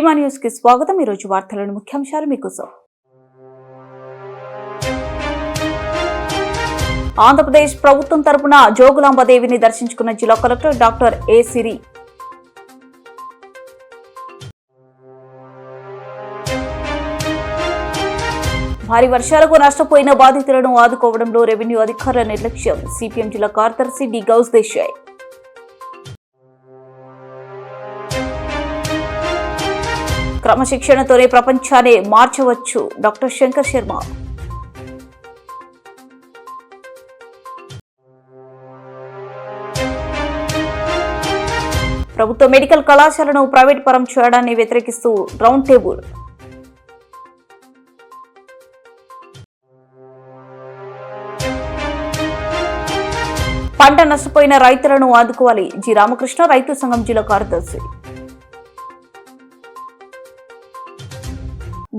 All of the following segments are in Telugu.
సినిమా న్యూస్ కి స్వాగతం. ఈ రోజు వార్తలోని ముఖ్యాంశాలు మీకోసం. ఆంధ్రప్రదేశ్ ప్రభుత్వం తరపున జోగులాంబదేవిని దర్శించుకున్న జిల్లా కలెక్టర్ డాక్టర్ ఏ సిరి. భారీ వర్షాలకు నష్టపోయిన బాధితులను ఆదుకోవడంలో రెవెన్యూ అధికారుల నిర్లక్ష్యం. సిపిఎం జిల్లా కార్యదర్శి డి గౌస్ దేశాయ్. క్రమశిక్షణతోనే ప్రపంచాన్ని మార్చవచ్చు డాక్టర్ శంకర్ శర్మ. ప్రభుత్వ మెడికల్ కళాశాలను ప్రైవేట్ పరం చేయడాన్ని వ్యతిరేకిస్తూ రౌండ్ టేబుల్. పంట నష్టపోయిన రైతులను ఆదుకోవాలి జి రామకృష్ణ రైతు సంఘం జిల్లా కార్యదర్శి.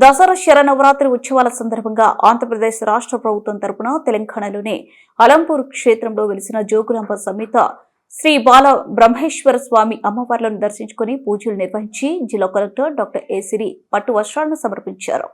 దసరా శరన్నవరాత్రి ఉత్సవాల సందర్భంగా ఆంధ్రప్రదేశ్ రాష్ట్ర ప్రభుత్వం తరపున తెలంగాణలోని అలంపూర్ క్షేత్రంలో వెలిసిన జోగులాంబ సమేత శ్రీ బాల బ్రహ్మేశ్వర స్వామి అమ్మవార్లను దర్శించుకుని పూజలు నిర్వహించి జిల్లా కలెక్టర్ డాక్టర్ ఏ సిరి పట్టు వస్త్రాలను సమర్పించారు.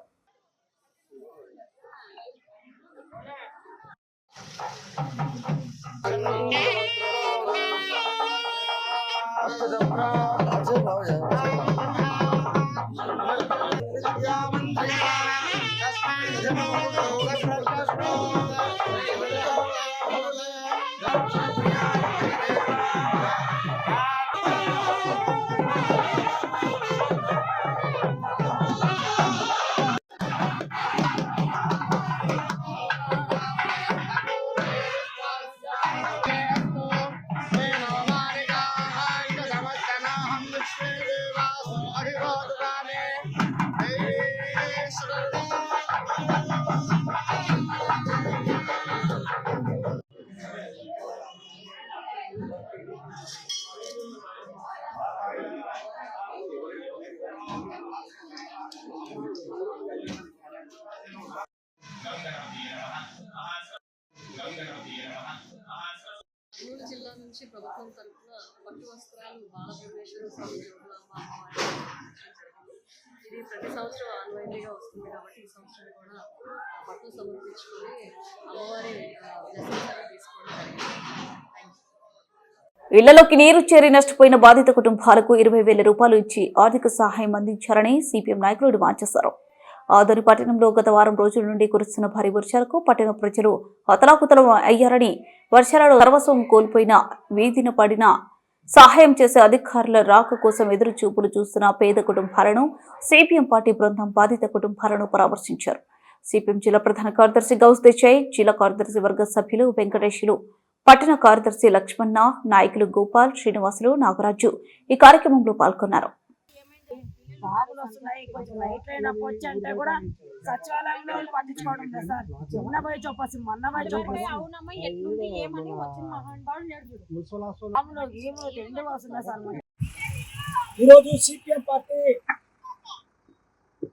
జిల్లా నుంచి ప్రభుత్వం తరఫున పట్టు వస్త్రాలు బాలబ్రహ్మేశ్వర స్వామి ఇది ప్రతి సంవత్సరం ఆన్వైన్లీగా వస్తుంది కాబట్టి ఈ సంవత్సరం కూడా పట్టు సమర్పించుకొని అమ్మవారి తీసుకోవడం ఇళ్లలోకి నీరు చేరి నష్టపోయిన బాధిత కుటుంబాలకు 20,000 రూపాయలు ఇచ్చి ఆర్థిక సహాయం అందించారని సిపిఎం నాయకులు డిమాండ్ చేశారు. ఆదోని పట్టణంలో గత వారం రోజుల నుండి కురుస్తున్న భారీ వర్షాలకు పట్టణ ప్రజలు అతలాకుతలం అయ్యారని, వర్షాలలో సర్వస్వం కోల్పోయిన వీధిన పడిన సహాయం చేసే అధికారుల రాక కోసం ఎదురు చూపులు చూస్తున్న పేద కుటుంబాలను సిపిఎం పార్టీ బృందం బాధిత కుటుంబాలను పరామర్శించారు. సిపిఎం జిల్లా ప్రధాన కార్యదర్శి గౌస్ దేశాయ్, జిల్లా కార్యదర్శి వర్గ సభ్యులు వెంకటేశ్వరు, పట్టణ కార్యదర్శి లక్ష్మణ, నాయకులు గోపాల్, శ్రీనివాసులు, నాగరాజు ఈ కార్యక్రమంలో పాల్గొన్నారు. బాబులు వస్తున్నాయి, కొంచెం లైట్ అయినా వచ్చి అంటే కూడా సచివాలయంలో పట్టించుకోవడం లేదు సార్. మొన్న పోయి చూపాల్సి ఈరోజు సిపిఎం పార్టీ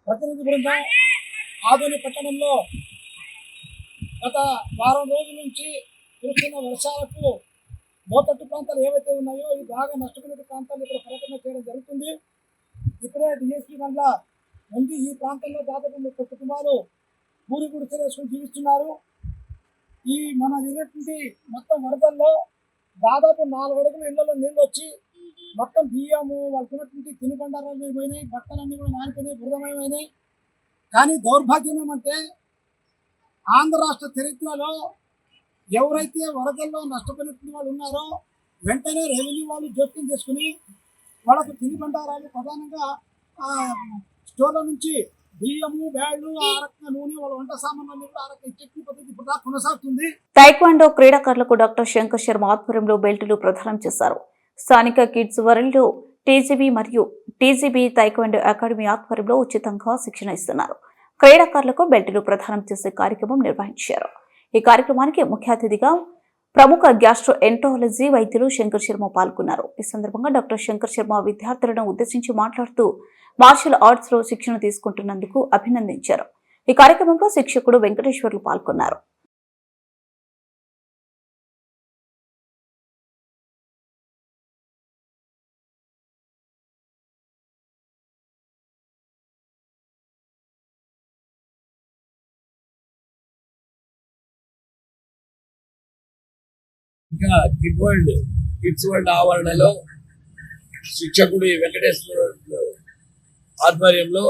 ప్రతినిధి బృందం ఆదోని పట్టణంలో గత వారం రోజుల నుంచి కురుస్తున్న వర్షాలకు లోతట్టు ప్రాంతాలు ఏవైతే ఉన్నాయో ఈ బాగా నష్టపోయిన ప్రాంతాలు ఇక్కడ పర్యటన చేయడం జరుగుతుంది. ఇప్పుడే డిఎస్పీ వల్ల ఉంది. ఈ ప్రాంతంలో దాదాపు 30 కుటుంబాలు పూరి గుడిసెలు వేసుకుని జీవిస్తున్నారు. ఈ మన జరిగినటువంటి మొత్తం వరదల్లో దాదాపు 4 అడుగుల ఇళ్లలో నీళ్ళు వచ్చి మొత్తం బియ్యము వాళ్ళకున్నటువంటి తినుబండారాలు పోయినాయి, బట్టలన్నీ కూడా నానిపోయినాయి, బురదమయమైనాయి. కానీ దౌర్భాగ్యం ఏమంటే ఆంధ్ర రాష్ట్ర చరిత్రలో ఎవరైతే వరదల్లో నష్టపోయినటువంటి వాళ్ళు ఉన్నారో వెంటనే రెవెన్యూ వాళ్ళు జోక్యం చేసుకుని వాళ్ళకు తినుబండారాలు ప్రధానంగా స్టోర్ల నుంచి బియ్యము, బ్యాళ్లు, ఆరక్క నూనె, వాళ్ళ వంట సామాన్లు కూడా ఆరక్క ఇచ్చే పద్ధతి ఇప్పుడు కొనసాగుతుంది. టైక్వాండో క్రీడాకారులకు డాక్టర్ శంకర్ శర్మ ఆధ్వర్యంలో బెల్టులు ప్రదానం చేశారు. స్థానిక కిడ్స్ వరల్డ్ టీజీబీ మరియు టీజీబీ టైక్వాండో అకాడమీ ఆధ్వర్యంలో ఉచితంగా శిక్షణ ఇస్తున్నారు. క్రీడాకారులకు బెల్టులు ప్రదానం చేసే కార్యక్రమం నిర్వహించారు. ఈ కార్యక్రమానికి ముఖ్య అతిథిగా ప్రముఖ గ్యాస్ట్రో ఎంట్రాలజీ వైద్యులు శంకర్ శర్మ పాల్గొన్నారు. ఈ సందర్భంగా డాక్టర్ శంకర్ శర్మ విద్యార్థులను ఉద్దేశించి మాట్లాడుతూ మార్షల్ ఆర్ట్స్ లో శిక్షణ తీసుకుంటున్నందుకు అభినందించారు. ఈ కార్యక్రమంలో శిక్షకుడు వెంకటేశ్వర్లు పాల్గొన్నారు. ఇంకా కిడ్స్ వరల్డ్ ఆవరణలో శిక్షకుడు వెంకటేశ్వర ఆధ్వర్యంలో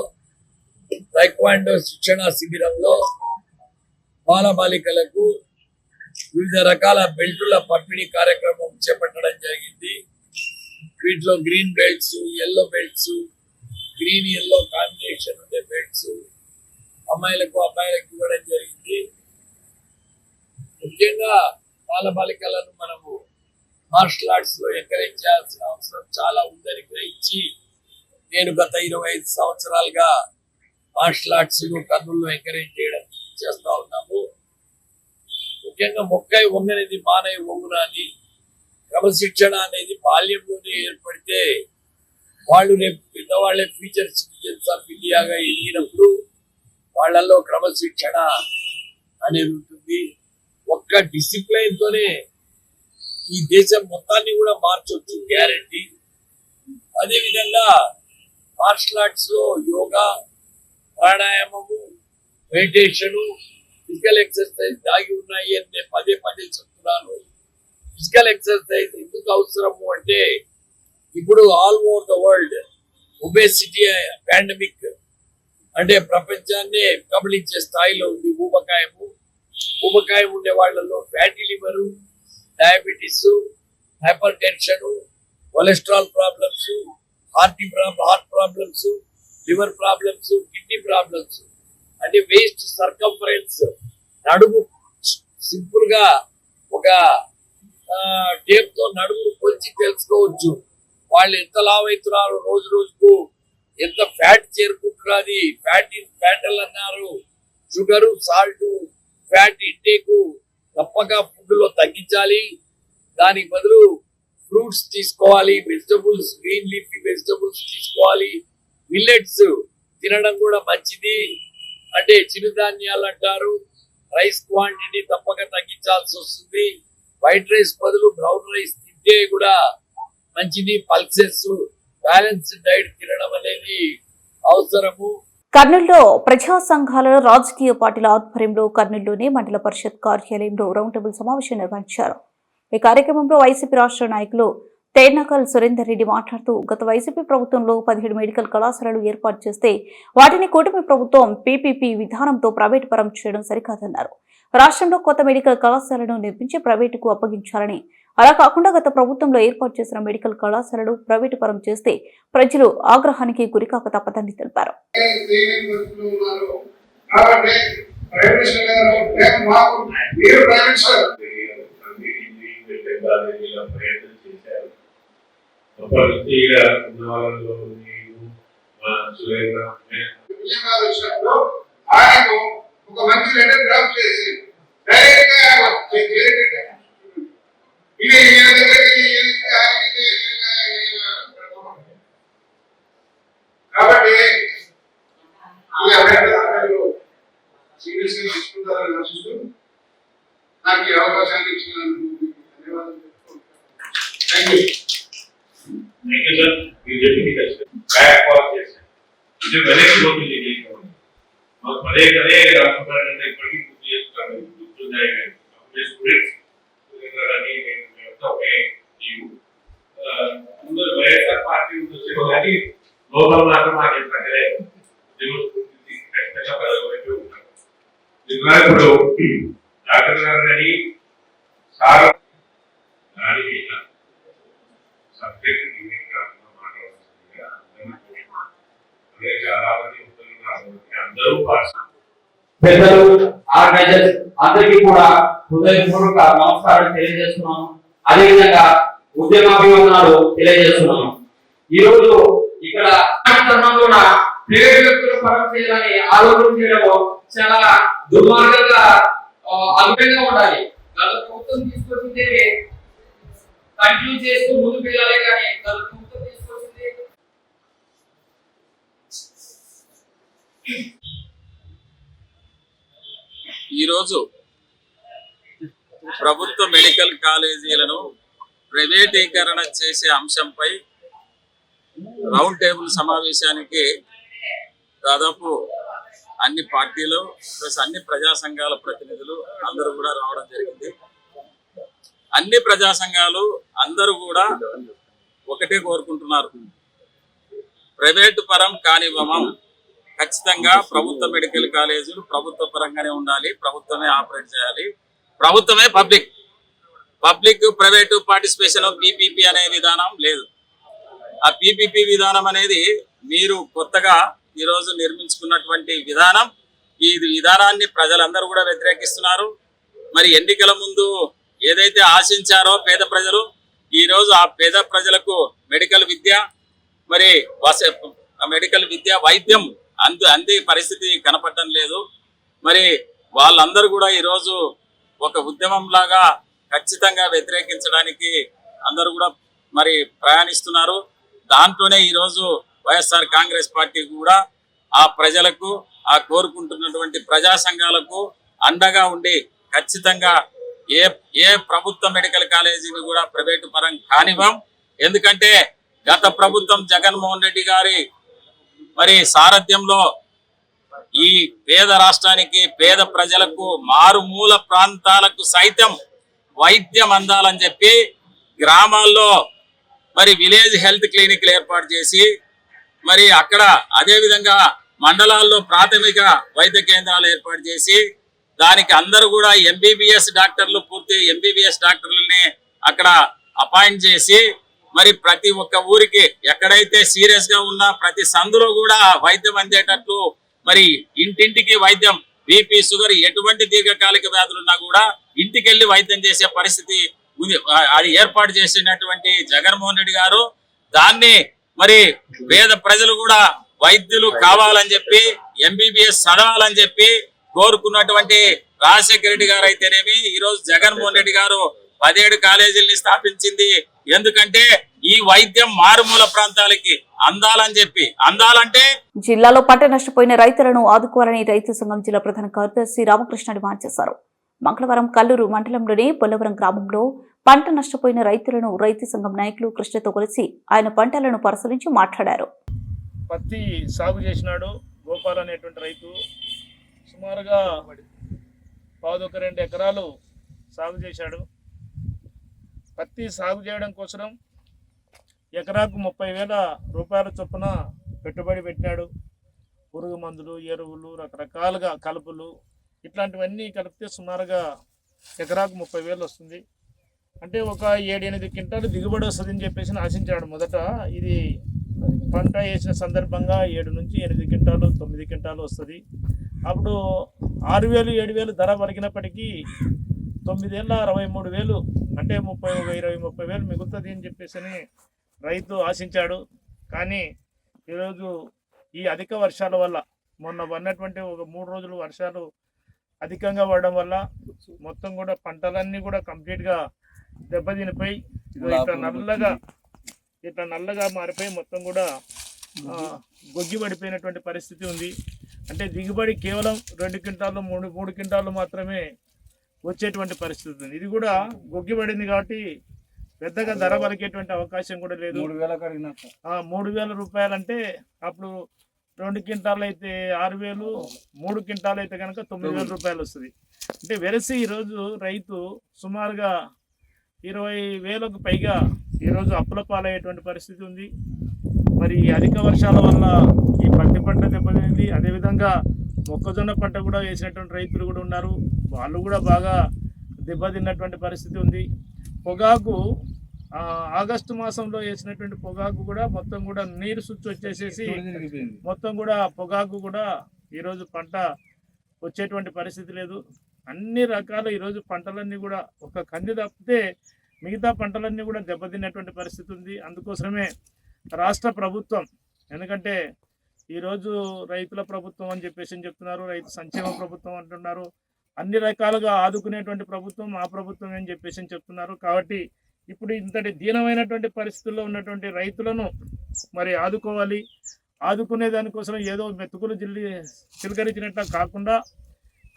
టైక్వాండో శిక్షణ శిబిరంలో బాలబాలికలకు వివిధ రకాల బెల్టుల పంపిణీ కార్యక్రమం చేపట్టడం జరిగింది. వీటిలో green belts, yellow belts, green yellow combination ఉండే బెల్ట్స్ అబ్బాయిలకు ఇవ్వడం జరిగింది. ముఖ్యంగా బాలబాలికలను మనము మార్షల్ ఆర్ట్స్ లో ఎంకరేజ్ చేయాల్సిన అవసరం చాలా ఉందని గ్రహించి నేను గత 25 సంవత్సరాలుగా మార్షల్ ఆర్ట్స్ కర్నూలులో ఎంకరేజ్ చేస్తా ఉన్నాము. ముఖ్యంగా మొక్కై వంగనేది మానై వంగున అని క్రమశిక్షణ అనేది బాల్యంలోనే ఏర్పడితే వాళ్ళు రేపు పెద్దవాళ్లే ఫ్యూచర్ సిటిజన్స్ ఆఫ్ ఇండియాగా ఎదిగినప్పుడు వాళ్ళల్లో క్రమశిక్షణ అనేది ఉంటుంది. ఒక్క డిసిప్లైన్ తోనే ఈ దేశం మొత్తాన్ని కూడా మార్చొచ్చు, గ్యారంటీ. అదేవిధంగా మార్షల్ ఆర్ట్స్ లో యోగా, ప్రాణాయామము, మెడిటేషను, ఫిజికల్ ఎక్సర్సైజ్ దాగి ఉన్నాయి అని నేను పదే చెప్తున్నాను. ఫిజికల్ ఎక్సర్సైజ్ ఎందుకు అవసరము అంటే ఇప్పుడు all over the world obesity pandemic అంటే ప్రపంచాన్ని కబళించే స్థాయిలో ఉంది. ఊబకాయం ఉండే వాళ్ళలో fatty liver, diabetes, hyper tension, cholesterol problems, heart problems, liver problems, kidney problems, అంటే వేస్ట్ సర్కంఫరెన్స్, నడుము సింపుల్ గా ఒక టేప్ తో నడుము కొలిచి తెలుసుకోవచ్చు వాళ్ళు ఎంత లావు అవుతున్నారు, రోజు రోజుకు ఎంత ఫ్యాట్ చేరుకుంటున్నది. ఫ్యాట్ అన్నారు, షుగరు, సాల్ట్, ఫ్యాట్ ఇంటేకు తప్పక ఫుడ్ లో తగ్గించాలి. దానికి బదులు ఫ్రూట్స్ తీసుకోవాలి, వెజిటబుల్స్, గ్రీన్ లీఫీ వెజిటబుల్స్ తీసుకోవాలి. మిల్లెట్స్ తినడం కూడా మంచిది. అంటే చిరుధాన్యాలు అంటారు. రైస్ క్వాంటిటీ తప్పక తగ్గించాల్సి వస్తుంది. వైట్ రైస్ బదులు బ్రౌన్ రైస్ తింటే కూడా మంచిది. పల్సెస్, బ్యాలెన్స్డ్ డైట్ తినడం అనేది అవసరము. కర్నూలులో ప్రజా సంఘాల రాజకీయ పార్టీల ఆధ్వర్యంలో కర్నూలులోని మండల పరిషత్ కార్యాలయంలో రౌండ్ టేబుల్ సమావేశం నిర్వహించారు. ఈ కార్యక్రమంలో వైసీపీ రాష్ట్ర నాయకులు తేర్నకల్ సురేందర్ రెడ్డి మాట్లాడుతూ గత వైసీపీ ప్రభుత్వంలో 17 మెడికల్ కళాశాలలు ఏర్పాటు చేస్తే వాటిని కూటమి ప్రభుత్వం పీపీపీ విధానంతో ప్రైవేటు పరం చేయడం సరికాదన్నారు. రాష్ట్రంలో కొత్త మెడికల్ కళాశాలను నిర్మించి ప్రైవేటుకు అప్పగించాలని, అలా కాకుండా గత ప్రభుత్వంలో ఏర్పాటు చేసిన మెడికల్ కళాశాలలు ప్రైవేటు పరం చేస్తే ప్రజలు ఆగ్రహానికి గురికాక తప్పదని తెలిపారు. ఒక మంచి లెటర్ డ్రాప్ చేసి డైరెక్ట్ గా ఇది కాబట్టి సీరియస్ గా తీసుకుంటారని ఆశిస్తూ నాకు ఈ అవకాశాన్ని ఇచ్చినందుకు ధన్యవాదాలు. Thank you sir. మీరు చెప్పింది బ్యాక్ వాక్ చేశారు. ఇది వెనక్కి పోతుంది. పదే రాష్ట్రాలంటే ఇప్పటికీ గుర్తు చేస్తున్నాను. గుర్తున్నాయి వైఎస్ఆర్ పార్టీ వచ్చేమో కానీ లోపల మాత్రం మాకు ప్రజలే ఖచ్చితంగా పదవి ఉంటారు. ఇప్పుడు డాక్టర్ గారు అని సార్ దాని సబ్జెక్ట్ చాలా మంది అందరూ పెద్దలు, ఆర్గనైజర్స్ అందరికీ కూడా హృదయపూర్వక నమస్కారం తెలియజేస్తున్నాను. అదేవిధంగా ఉద్యమాభివందనాలు తెలియజేస్తున్నాను. ఈ రోజు ఇక్కడ ప్రైవేట్ వ్యక్తులు పరం చేయాలని ఆలోచన చేయడం చాలా దుర్మార్గంగా అభిప్రాయంగా ఉండాలి. గత ప్రభుత్వం తీసుకొచ్చింది కంటిన్యూ చేస్తూ ముందుకు వెళ్ళాలి, కానీ గత ప్రభుత్వం తీసుకొచ్చింది ఈరోజు ప్రభుత్వ మెడికల్ కాలేజీలను ప్రైవేటీకరణ చేసే అంశంపై రౌండ్ టేబుల్ సమావేశానికి దాదాపు అన్ని పార్టీలు ప్లస్ అన్ని ప్రజా సంఘాల ప్రతినిధులు అందరూ కూడా రావడం జరిగింది. అన్ని ప్రజా సంఘాలు అందరూ కూడా ఒకటే కోరుకుంటున్నారు, ప్రైవేటు పరం కానివ్వమం, ఖచ్చితంగా ప్రభుత్వ మెడికల్ కాలేజీలు ప్రభుత్వ పరంగానే ఉండాలి, ప్రభుత్వమే ఆపరేట్ చేయాలి, ప్రభుత్వమే పబ్లిక్ ప్రైవేటు పార్టిసిపేషన్ పీపీపీ అనే విధానం లేదు. ఆ పీపీపీ విధానం అనేది మీరు కొత్తగా ఈరోజు నిర్మించుకున్నటువంటి విధానం. ఈ విధానాన్ని ప్రజలందరూ కూడా వ్యతిరేకిస్తున్నారు. మరి ఎన్నికల ముందు ఏదైతే ఆశించారో పేద ప్రజలు, ఈరోజు ఆ పేద ప్రజలకు మెడికల్ విద్య మరి మెడికల్ విద్య వైద్యం అందే పరిస్థితి కనపడటం లేదు. మరి వాళ్ళందరూ కూడా ఈరోజు ఒక ఉద్యమం లాగా ఖచ్చితంగా వ్యతిరేకించడానికి అందరూ కూడా మరి ప్రయాణిస్తున్నారు. దాంట్లోనే ఈరోజు వైఎస్ఆర్ కాంగ్రెస్ పార్టీ కూడా ఆ ప్రజలకు, ఆ కోరుకుంటున్నటువంటి ప్రజా సంఘాలకు అండగా ఉండి ఖచ్చితంగా ఏ ప్రభుత్వ మెడికల్ కాలేజీని కూడా ప్రైవేటు పరం కానివ్వం. ఎందుకంటే గత ప్రభుత్వం జగన్మోహన్ రెడ్డి గారి మరి సారథ్యంలో ఈ పేద రాష్ట్రానికి, పేద ప్రజలకు, మారుమూల ప్రాంతాలకు సైతం వైద్యం అందాలని చెప్పి గ్రామాల్లో మరి విలేజ్ హెల్త్ క్లినిక్లు ఏర్పాటు చేసి, మరి అక్కడ అదేవిధంగా మండలాల్లో ప్రాథమిక వైద్య కేంద్రాలు ఏర్పాటు చేసి, దానికి అందరూ కూడా ఎంబీబీఎస్ డాక్టర్లు, పూర్తి ఎంబీబీఎస్ డాక్టర్లని అక్కడ అపాయింట్ చేసి, మరి ప్రతి ఒక్క ఊరికి ఎక్కడైతే సీరియస్ గా ఉన్నా ప్రతి సందులో కూడా వైద్యం అందేటట్లు, మరి ఇంటింటికి వైద్యం, బీపీ, షుగర్, ఎటువంటి దీర్ఘకాలిక వ్యాధులు ఉన్నా కూడా ఇంటికి వెళ్ళి వైద్యం చేసే పరిస్థితి ఉంది. అది ఏర్పాటు చేసినటువంటి జగన్మోహన్ రెడ్డి గారు దాన్ని మరి పేద ప్రజలు కూడా వైద్యులు కావాలని చెప్పి, ఎంబీబీఎస్ చదవాలని చెప్పి కోరుకున్నటువంటి రాజశేఖర రెడ్డి గారు అయితేనేమి, ఈ రోజు జగన్మోహన్ రెడ్డి గారు 17 కాలేజీల్ని స్థాపించింది. ఎందుకంటే ఈ వైద్యం మారుమూల ప్రాంతాలకి అందాలంటే జిల్లాలో పంట నష్టపోయిన రైతులను ఆదుకోవాలని రైతు సంఘం జిల్లా ప్రధాన కార్యదర్శి రామకృష్ణ డిమాండ్ చేశారు. మంగళవారం కల్లూరు మండలంలోని పొల్లవరం గ్రామంలో పంట నష్టపోయిన రైతులను రైతు సంఘం నాయకులు కృష్ణతో కలిసి ఆయన పంటలను పరిశీలించి మాట్లాడారు. పత్తి సాగు చేసినాడు గోపాల్ అనేటువంటి రైతు. సుమారుగా 1-2 ఎకరాలు సాగు చేశాడు. పత్తి సాగు చేయడం కోసం ఎకరాకు 30,000 రూపాయల చొప్పున పెట్టుబడి పెట్టినాడు. పురుగు మందులు, ఎరువులు, రకరకాలుగా కలుపులు, ఇట్లాంటివన్నీ కలిపితే సుమారుగా ఎకరాకు 30,000 వస్తుంది. అంటే ఒక 7-8 క్వింటాలు దిగుబడి వస్తుందని చెప్పేసి ఆశించాడు. మొదట ఇది పంట వేసిన సందర్భంగా 7 నుంచి 8 క్వింటాలు, 9 క్వింటాలు వస్తుంది. అప్పుడు 6,000-7,000 ధర పలికినప్పటికీ 9 ఏళ్ళ 63,000, అంటే 20,000 మిగులుతుంది అని చెప్పేసి రైతు ఆశించాడు. కానీ ఈరోజు ఈ అధిక వర్షాల వల్ల, మొన్న పడినటువంటి ఒక 3 రోజులు వర్షాలు అధికంగా పడడం వల్ల మొత్తం కూడా పంటలన్నీ కూడా కంప్లీట్గా దెబ్బతినిపోయి ఇట్లా నల్లగా మారిపోయి మొత్తం కూడా గొగ్గి పడిపోయినటువంటి పరిస్థితి ఉంది. అంటే దిగుబడి కేవలం 2 క్వింటాలు 3 క్వింటాలు మాత్రమే వచ్చేటువంటి పరిస్థితి ఉంది. ఇది కూడా గొగ్గి పడింది కాబట్టి పెద్దగా ధర పలికేటువంటి అవకాశం కూడా లేదు. 3,000 రూపాయలు అంటే అప్పుడు 2 క్వింటాలు అయితే 6,000, 3 క్వింటాలు అయితే కనుక 9,000 రూపాయలు వస్తుంది. అంటే వెరసి ఈరోజు రైతు సుమారుగా 20,000కు పైగా ఈరోజు అప్పుల పాలయ్యేటువంటి పరిస్థితి ఉంది. మరి అధిక వర్షాల వల్ల ఈ పత్తి పంట దెబ్బతింది. అదేవిధంగా మొక్కజొన్న పంట కూడా వేసినటువంటి రైతులు కూడా ఉన్నారు, వాళ్ళు కూడా బాగా దెబ్బతిన్నటువంటి పరిస్థితి ఉంది. పొగాకు ఆగస్టు మాసంలో వేసినటువంటి పొగాకు కూడా మొత్తం కూడా నీరు సుచ్చి వచ్చేసేసి మొత్తం కూడా పొగాకు కూడా ఈరోజు పంట వచ్చేటువంటి పరిస్థితి లేదు. అన్ని రకాల ఈరోజు పంటలన్నీ కూడా ఒక కంది తప్పితే మిగతా పంటలన్నీ కూడా దెబ్బతిన్నటువంటి పరిస్థితి ఉంది. అందుకోసమే రాష్ట్ర ప్రభుత్వం, ఎందుకంటే ఈరోజు రైతుల ప్రభుత్వం అని చెప్పేసి చెప్తున్నారు, రైతు సంక్షేమ ప్రభుత్వం అంటున్నారు, అన్ని రకాలుగా ఆదుకునేటువంటి ప్రభుత్వం ఆ ప్రభుత్వం అని చెప్పేసి చెప్తున్నారు. కాబట్టి ఇప్పుడు ఇంతటి దీనమైనటువంటి పరిస్థితుల్లో ఉన్నటువంటి రైతులను మరి ఆదుకోవాలి. ఆదుకునే దానికోసం ఏదో మెతుకులు చిలకరించినట్టు కాకుండా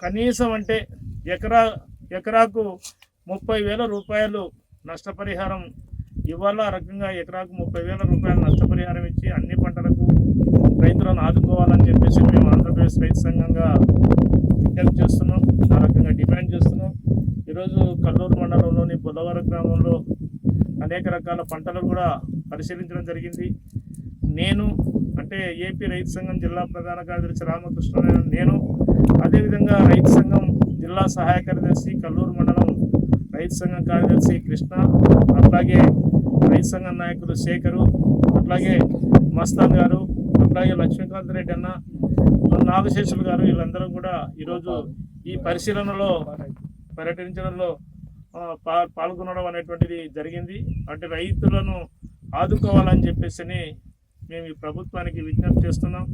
కనీసం అంటే ఎకరాకు 30,000 రూపాయలు నష్టపరిహారం ఇవాళ రకంగా ఎకరాకు 30,000 రూపాయలు నష్టపరిహారం ఇచ్చి అన్ని పంటలకు రైతులను ఆదుకోవాలని చెప్పేసి మేము ఆంధ్రప్రదేశ్ రైతు సంఘంగా విజ్ఞప్తి చేస్తున్నాం, ఆ రకంగా డిమాండ్ చేస్తున్నాం. ఈరోజు కల్లూరు మండలంలోని బుల్లవరం గ్రామంలో అనేక రకాల పంటలు కూడా పరిశీలించడం జరిగింది. నేను అంటే ఏపీ రైతు సంఘం జిల్లా ప్రధాన కార్యదర్శి రామకృష్ణ, నేను అదేవిధంగా రైతు సంఘం జిల్లా సహాయ కార్యదర్శి, కల్లూరు మండలం రైతు సంఘం కార్యదర్శి కృష్ణ, అట్లాగే రైతు సంఘం నాయకులు శేఖరు, అట్లాగే మస్తాన్ గారు, అట్లాగే లక్ష్మీకాంత్ రెడ్డి అన్న, నాగశేషులు గారు, వీళ్ళందరూ కూడా ఈరోజు ఈ పరిశీలనలో పర్యటించడంలో పాల్గొనడం అనేటువంటిది జరిగింది. అంటే రైతులను ఆదుకోవాలని చెప్పేసి మేము ఈ ప్రభుత్వానికి విజ్ఞప్తి చేస్తున్నాం.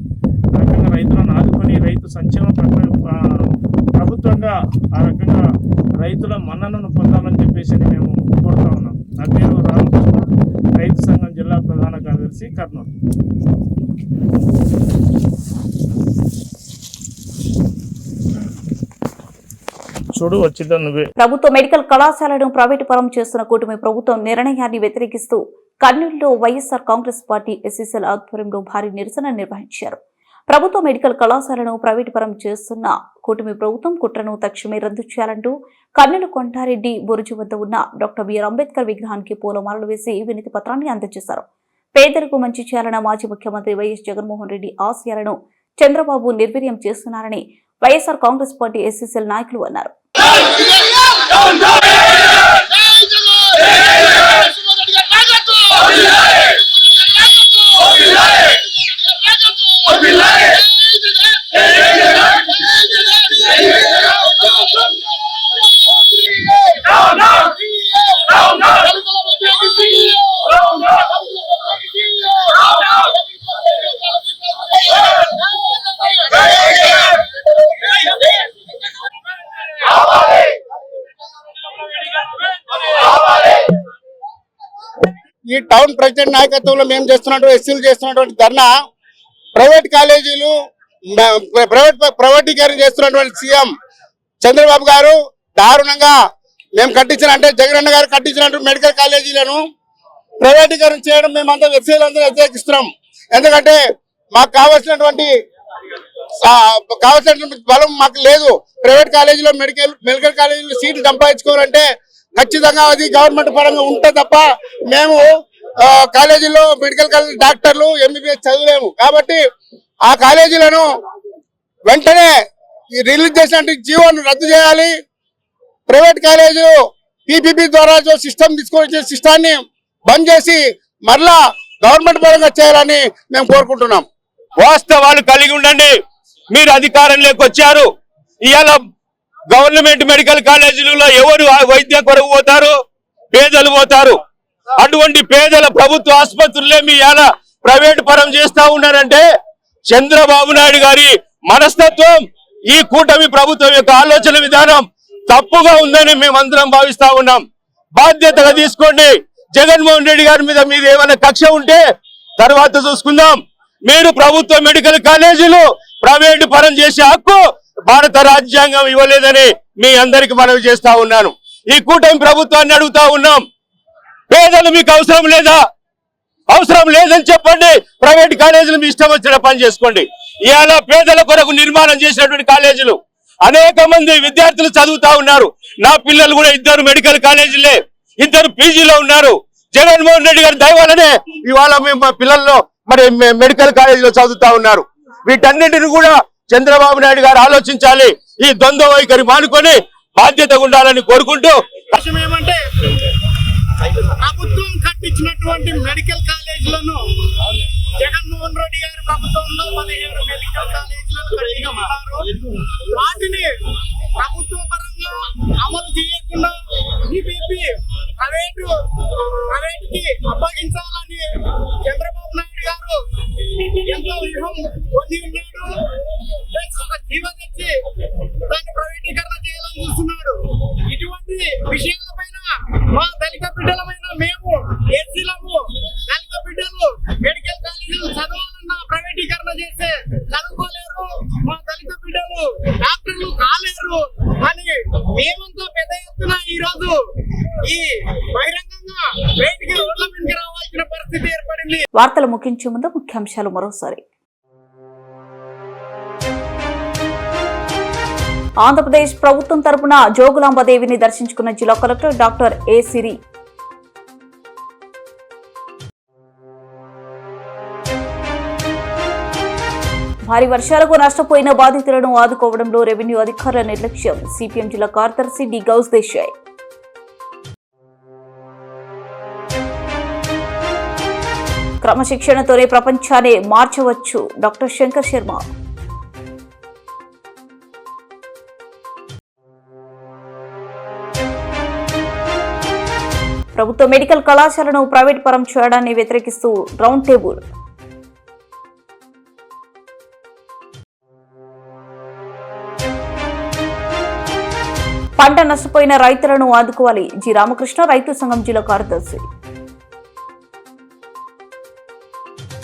ఆ రకంగా రైతులను ఆదుకొని రైతు సంక్షేమ ప్రభుత్వంగా ఆ రకంగా రైతుల మన్ననను పొందాలని చెప్పేసి మేము కోరుతా ఉన్నాం. నా పేరు రామకృష్ణ, రైతు సంఘం జిల్లా ప్రధాన కార్యదర్శి, కర్నూలు. చూడు వచ్చిందా నువ్వే. ప్రభుత్వ మెడికల్ కళాశాలను ప్రైవేటు పరం చేస్తున్న కూటమి ప్రభుత్వం నిర్ణయాన్ని వ్యతిరేకిస్తూ కర్నూలులో వైఎస్ఆర్ కాంగ్రెస్ పార్టీ ఎస్ఎస్ఎల్ ఆధ్వర్యంలో భారీ నిరసన నిర్వహించారు. ప్రభుత్వ మెడికల్ కళాశాలను ప్రైవేటు పరం చేస్తున్న కూటమి ప్రభుత్వం కుట్రను తక్షణమే రద్దు చేయాలంటూ కర్నూలు కొంటారెడ్డి బురుజు వద్ద ఉన్న డాక్టర్ బిఆర్ అంబేద్కర్ విగ్రహానికి పూలమాలలు వేసి వినతి పత్రాన్ని అందజేశారు. పేదలకు మంచి చేయాలన్న మాజీ ముఖ్యమంత్రి వైఎస్ జగన్మోహన్ రెడ్డి ఆశయాలను చంద్రబాబు నిర్వీర్యం చేస్తున్నారని వైఎస్ఆర్ కాంగ్రెస్ పార్టీ ఎస్ఎస్ఎల్ నాయకులు అన్నారు. ఈ టౌన్ ప్రెసిడెంట్ నాయకత్వంలో మేము చేస్తున్నటువంటి ఎస్సీలు చేస్తున్నటువంటి ధర్నా ప్రైవేట్ కాలేజీలు ప్రైవేటీకరణ చేస్తున్నటువంటి సీఎం చంద్రబాబు గారు దారుణంగా మేము కట్టించిన జగనన్న గారు కట్టించినటువంటి మెడికల్ కాలేజీలను ప్రైవేటీకరణ చేయడం మేమంతా ఎస్సీలు అందరూ వ్యతిరేకిస్తున్నాం. ఎందుకంటే మాకు కావాల్సినటువంటి బలం మాకు లేదు. ప్రైవేట్ కాలేజీలో మెడికల్ కాలేజీలో సీట్లు సంపాదించుకోవాలంటే ఖచ్చితంగా అది గవర్నమెంట్ పరంగా ఉంటే తప్ప మేము కాలేజీలో మెడికల్ కాలేజీ డాక్టర్లు ఎంబీబీఎస్ చదవలేము. కాబట్టి ఆ కాలేజీలను వెంటనే రిలీజ్ చేసినట్టు జీవోను రద్దు చేయాలి. ప్రైవేట్ కాలేజీలు పీపీపీ ద్వారా సిస్టమ్ తీసుకొచ్చే సిస్టాన్ని బంద్ చేసి మరలా గవర్నమెంట్ పరంగా చేయాలని మేము కోరుకుంటున్నాం. వాస్తవాలు కలిగి ఉండండి. మీరు అధికారంలోకి వచ్చారు. ఇవాళ గవర్నమెంట్ మెడికల్ కాలేజీలలో ఎవరు వైద్య కొరకు పోతారు? పేదలు పోతారు. అటువంటి పేదల ప్రభుత్వ ఆసుపత్రులే మీ ఇలా ప్రైవేట్ పరం చేస్తా ఉన్నారంటే చంద్రబాబు నాయుడు గారి మనస్తత్వం, ఈ కూటమి ప్రభుత్వం యొక్క ఆలోచన విధానం తప్పుగా ఉందని మేమందరం భావిస్తా ఉన్నాం. బాధ్యతగా తీసుకోండి. జగన్మోహన్ రెడ్డి గారి మీద మీరు ఏమైనా కక్ష ఉంటే తర్వాత చూసుకుందాం. మీరు ప్రభుత్వ మెడికల్ కాలేజీలు ప్రైవేటు పరం చేసే హక్కు భారత రాజ్యాంగం ఇవ్వలేదని మీ అందరికి మనవి చేస్తా ఉన్నాను. ఈ కూటమి ప్రభుత్వాన్ని అడుగుతా ఉన్నాం, పేదలు మీకు అవసరం లేదా? అవసరం లేదని చెప్పండి. ప్రైవేట్ కాలేజీలు మీ ఇష్టం వచ్చిన పని చేసుకోండి. ఇవాళ పేదల కొరకు నిర్మాణం చేసినటువంటి కాలేజీలు అనేక మంది విద్యార్థులు చదువుతా ఉన్నారు. నా పిల్లలు కూడా 2 మెడికల్ కాలేజీలే, 2 పీజీలో ఉన్నారు. జగన్మోహన్ రెడ్డి గారి దయ వల్లనే ఇవాళ మేము పిల్లల్లో మరి మెడికల్ కాలేజీలో చదువుతా ఉన్నారు. వీటన్నిటిని కూడా చంద్రబాబు నాయుడు గారు ఆలోచించాలి. ఈ ద్వంద్వ వైఖరి మానుకొని బాధ్యతగా ఉండాలని కోరుకుంటూ, ఏమంటే ప్రభుత్వం కట్టించినటువంటి మెడికల్ కాలేజీలను జగన్మోహన్ రెడ్డి గారి ప్రభుత్వంలో 17 మెడికల్ కాలేజీలను కట్టించారు. వాటిని ప్రభుత్వ పరంగా అమలు చేయకుండా ప్రైవేట్ కి అప్పగించాలని చంద్రబాబు నాయుడు గారు ఎంతో వ్యూహం పొంది ఉన్నాడు. ఒక జీవ తెచ్చి దాన్ని ప్రైవేటీకరణ చేయాలని చూస్తున్నాడు. ఇటువంటి విషయాలపైన మా దళిత బిడ్డలమైన మేము ఎస్సీలము, దళిత బిడ్డలు మెడికల్ కాలేజీలు చదవాలన్నా ప్రైవేటీకరణ చేస్తే చదువుకోలేరు, మా దళిత బిడ్డలు డాక్టర్లు కాలేరు అని మేమంతా పెద్ద ఎత్తున ఈ రోజు ఈ బహిరంగంగా బయటికి రోడ్ల మీదకి రావాల్సిన పరిస్థితి ఏర్పడింది. వార్తలు ముగించే ముందు ముఖ్యాంశాలు మరోసారి. ఆంధ్రప్రదేశ్ ప్రభుత్వం తరపున జోగులాంబదేవిని దర్శించుకున్న జిల్లా కలెక్టర్ డాక్టర్ ఏ సిరి. భారీ వర్షాలకు నష్టపోయిన బాధితులను ఆదుకోవడంలో రెవెన్యూ అధికారుల నిర్లక్ష్యం. సిపిఎం జిల్లా కార్యదర్శి డి గౌస్ దేశాయ్. క్రమశిక్షణతోనే ప్రపంచాన్ని మార్చవచ్చు డాక్టర్ శంకర్ శర్మ. ప్రభుత్వ మెడికల్ కళాశాలను ప్రైవేట్ పరం చేయడాన్ని వ్యతిరేకిస్తూ రౌండ్ టేబుల్. పంట నష్టపోయిన రైతులను ఆదుకోవాలి. జి రామకృష్ణ రైతు సంఘం జిల్లా కార్యదర్శి.